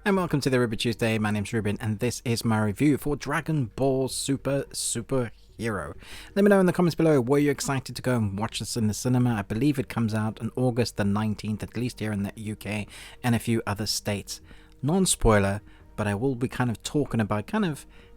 And welcome to the Ruby Tuesday. My name's Ruben, and this is my review for Dragon Ball Super Hero. Let me know in the comments below, were you excited to go and watch this in the cinema? I believe it comes out on August the 19th, at least here in the UK and a few other states. Non-spoiler, but I will be kind of talking about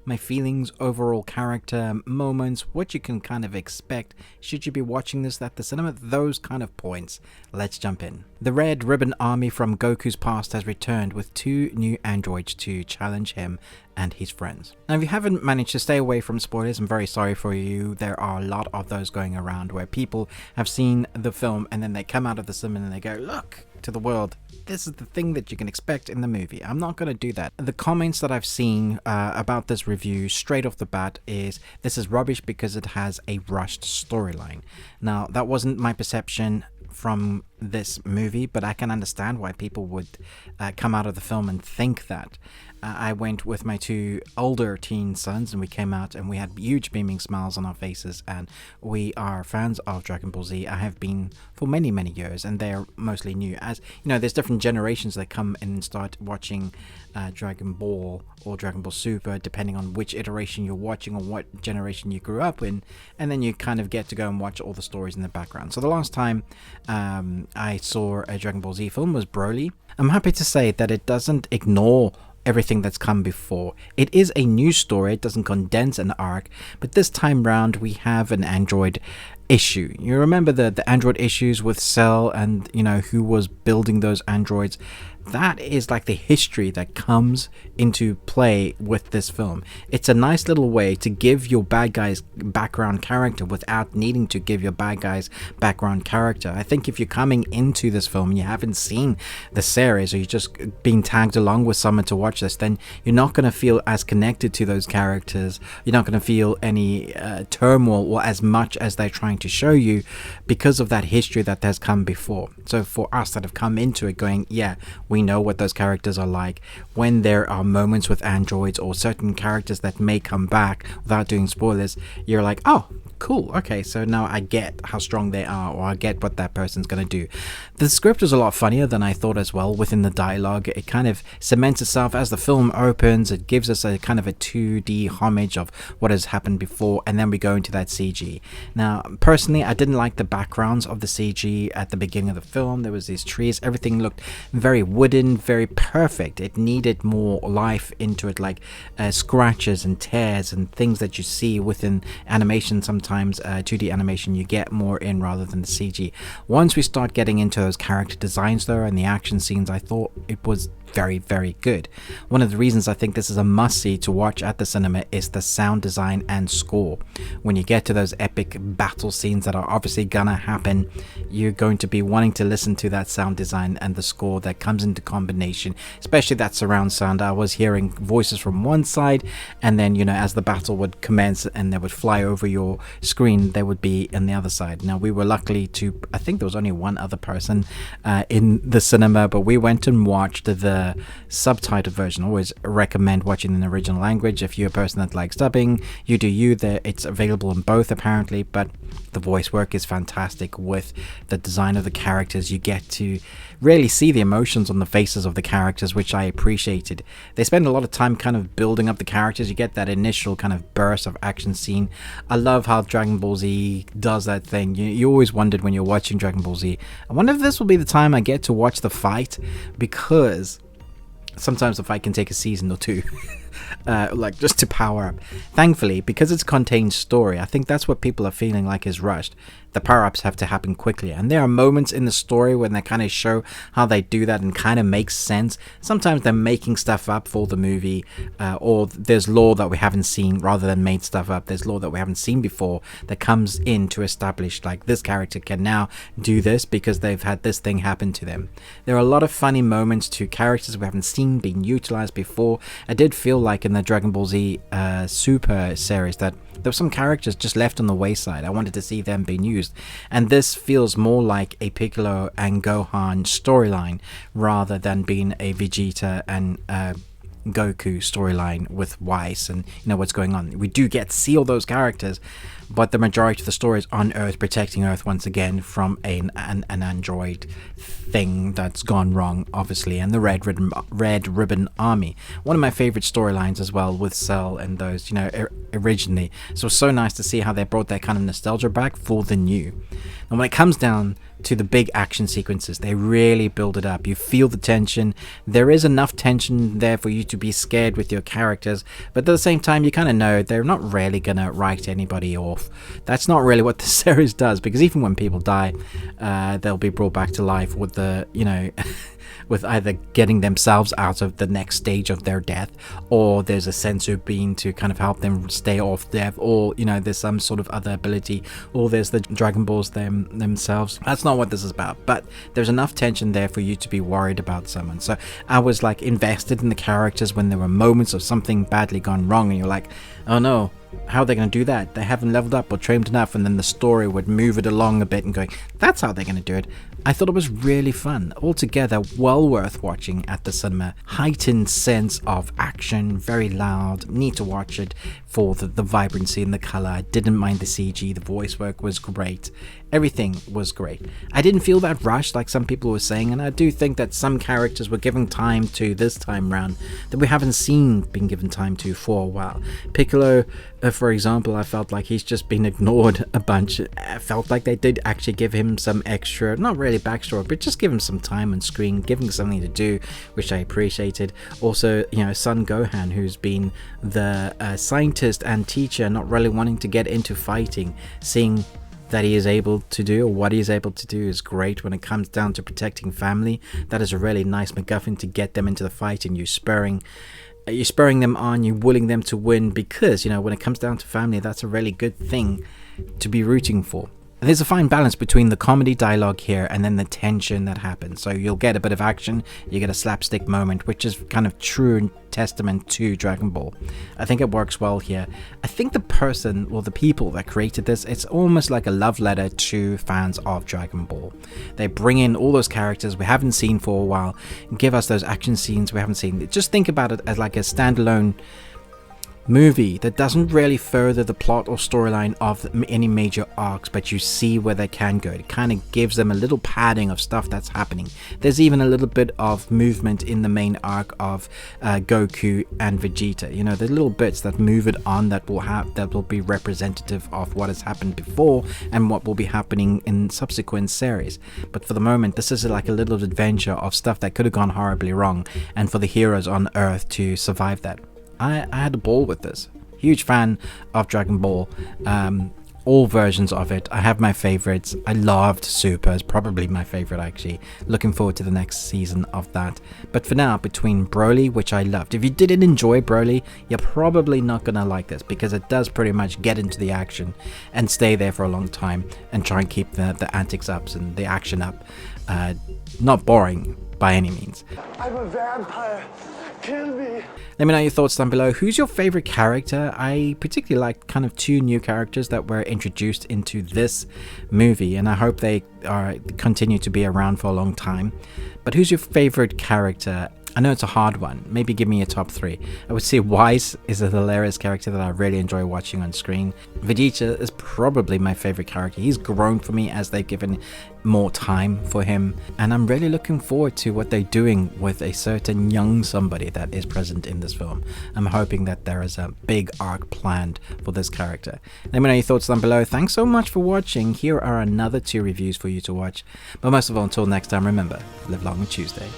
my feelings, overall character, moments, what you can kind of expect should you be watching this at the cinema, those kind of points. Let's jump in. The Red Ribbon Army from Goku's past has returned with 2 new androids to challenge him and his friends. Now, if you haven't managed to stay away from spoilers, I'm very sorry for you. There are a lot of those going around where people have seen the film and then they come out of the cinema and they go, look to the world, this is the thing that you can expect in the movie. I'm not going to do that. The comments that I've seen about this review straight off the bat is, this is rubbish because it has a rushed storyline. Now, that wasn't my perception from this movie, but I can understand why people would come out of the film and think that. I went with my 2 older teen sons and we came out and we had huge beaming smiles on our faces, and we are fans of Dragon Ball Z. I have been for many years, and they're mostly new. As you know, there's different generations that come in and start watching Dragon Ball or Dragon Ball Super, depending on which iteration you're watching or what generation you grew up in, and then you kind of get to go and watch all the stories in the background. So the last time I saw a Dragon Ball Z film was Brolly. I'm happy to say that it doesn't ignore everything that's come before. It is a new story, it doesn't condense an arc, but this time round we have an android issue. You remember the android issues with Cell and, you know, who was building those androids? That is like the history that comes into play with this film. It's a nice little way to give your bad guys background character without needing to give your bad guys background character. I think if you're coming into this film and you haven't seen the series, or you're just being tagged along with someone to watch this, then you're not going to feel as connected to those characters. You're not going to feel any turmoil or as much as they're trying to show you because of that history that has come before. So for us that have come into it going, yeah, we know what those characters are like, when there are moments with androids or certain characters that may come back, without doing spoilers, you're like, oh, cool, okay, so now I get how strong they are, or I get what that person's going to do. The script is a lot funnier than I thought as well within the dialogue. It kind of cements itself as the film opens. It gives us a kind of a 2D homage of what has happened before, and then we go into that CG. Now, personally, I didn't like the backgrounds of the CG at the beginning of the film. There was these trees, everything looked very wooden, very perfect. It needed more life into it, like scratches and tears and things that you see within animation. Sometimes 2D animation you get more in rather than the CG. Once we start getting into those character designs though and the action scenes, I thought it was very good. One of the reasons I think this is a must-see to watch at the cinema is the sound design and score. When you get to those epic battle scenes that are obviously gonna happen, you're going to be wanting to listen to that sound design and the score that comes into combination, especially that surround sound. I was hearing voices from one side, and then, you know, as the battle would commence and they would fly over your screen, they would be on the other side. Now, we were lucky to, I think there was only one other person in the cinema, but we went and watched the subtitled version. Always recommend watching in the original language. If you're a person that likes dubbing, you do you. There, it's available in both apparently, but the voice work is fantastic with the design of the characters. You get to really see the emotions on the faces of the characters, which I appreciated. They spend a lot of time kind of building up the characters. You get that initial kind of burst of action scene. I love how Dragon Ball Z does that thing. You always wondered when you're watching Dragon Ball Z, I wonder if this will be the time I get to watch the fight, because sometimes the fight can take a season or 2 like just to power up. Thankfully, because it's contained story, I think that's what people are feeling like is rushed. The power-ups have to happen quickly, and there are moments in the story when they kind of show how they do that and kind of makes sense. Sometimes they're making stuff up for the movie, or there's lore that we haven't seen rather than made stuff up. There's lore that we haven't seen before that comes in to establish like this character can now do this because they've had this thing happen to them. There are a lot of funny moments to characters we haven't seen being utilized before. I did feel like in the Dragon Ball Z Super series that there were some characters just left on the wayside. I wanted to see them being used, and this feels more like a Piccolo and Gohan storyline rather than being a Vegeta and Goku storyline with Weiss and, you know, what's going on. We do get to see all those characters, but the majority of the story is on Earth, protecting Earth once again from an android thing that's gone wrong, obviously, and the Red Ribbon Army. One of my favorite storylines as well, with Cell and those, you know, originally. So it's so nice to see how they brought that kind of nostalgia back for the new. And when it comes down to the big action sequences, they really build it up. You feel the tension. There is enough tension there for you to be scared with your characters, but at the same time, you kind of know they're not really gonna write anybody off. That's not really what the series does, because even when people die, they'll be brought back to life with the, you know, with either getting themselves out of the next stage of their death, or there's a sensor being to kind of help them stay off death, or, you know, there's some sort of other ability, or there's the Dragon Balls themselves. That's not what this is about, but there's enough tension there for you to be worried about someone. So I was like invested in the characters when there were moments of something badly gone wrong, and you're like, oh no, how are they going to do that? They haven't leveled up or trained enough, and then the story would move it along a bit and going, that's how they're going to do it. I thought it was really fun. Altogether, well worth watching at the cinema. Heightened sense of action, very loud, need to watch it for the vibrancy and the color. I didn't mind the CG, the voice work was great. Everything was great. I didn't feel that rushed like some people were saying, and I do think that some characters were given time to this time round that we haven't been given time to for a while. Piccolo, for example, I felt like he's just been ignored a bunch. I felt like they did actually give him some extra, not really backstory, but just give him some time on screen, give him something to do, which I appreciated. Also, you know, Son Gohan, who's been the scientist and teacher, not really wanting to get into fighting, seeing that he is able to do, or what he is able to do, is great when it comes down to protecting family. That is a really nice MacGuffin to get them into the fight, and you're spurring them on, you're willing them to win, because, you know, when it comes down to family, that's a really good thing to be rooting for. And there's a fine balance between the comedy dialogue here and then the tension that happens. So you'll get a bit of action, you get a slapstick moment, which is kind of true testament to Dragon Ball. I think it works well here. I think the person, or the people that created this, it's almost like a love letter to fans of Dragon Ball. They bring in all those characters we haven't seen for a while, and give us those action scenes we haven't seen. Just think about it as like a standalone movie that doesn't really further the plot or storyline of any major arcs, but you see where they can go. It kind of gives them a little padding of stuff that's happening. There's even a little bit of movement in the main arc of Goku and Vegeta. You know, the little bits that move it on that will be representative of what has happened before and what will be happening in subsequent series. But for the moment, this is like a little adventure of stuff that could have gone horribly wrong, and for the heroes on Earth to survive that. I had a ball with this. Huge fan of Dragon Ball. All versions of it. I have my favorites. I loved Super. It's probably my favorite, actually. Looking forward to the next season of that. But for now, between Brolly, which I loved. If you didn't enjoy Brolly, you're probably not going to like this, because it does pretty much get into the action and stay there for a long time and try and keep the antics up and the action up. Not boring by any means. I'm a vampire. Kill me. Let me know your thoughts down below. Who's your favorite character? I particularly like kind of two new characters that were introduced into this movie, and I hope they continue to be around for a long time. But who's your favorite character? I know it's a hard one. Maybe give me a top 3. I would say Wise is a hilarious character that I really enjoy watching on screen. Vegeta is probably my favorite character. He's grown for me as they've given more time for him. And I'm really looking forward to what they're doing with a certain young somebody that is present in this film. I'm hoping that there is a big arc planned for this character. Let me know your thoughts down below. Thanks so much for watching. Here are another 2 reviews for you to watch. But most of all, until next time, remember, live long on Tuesday.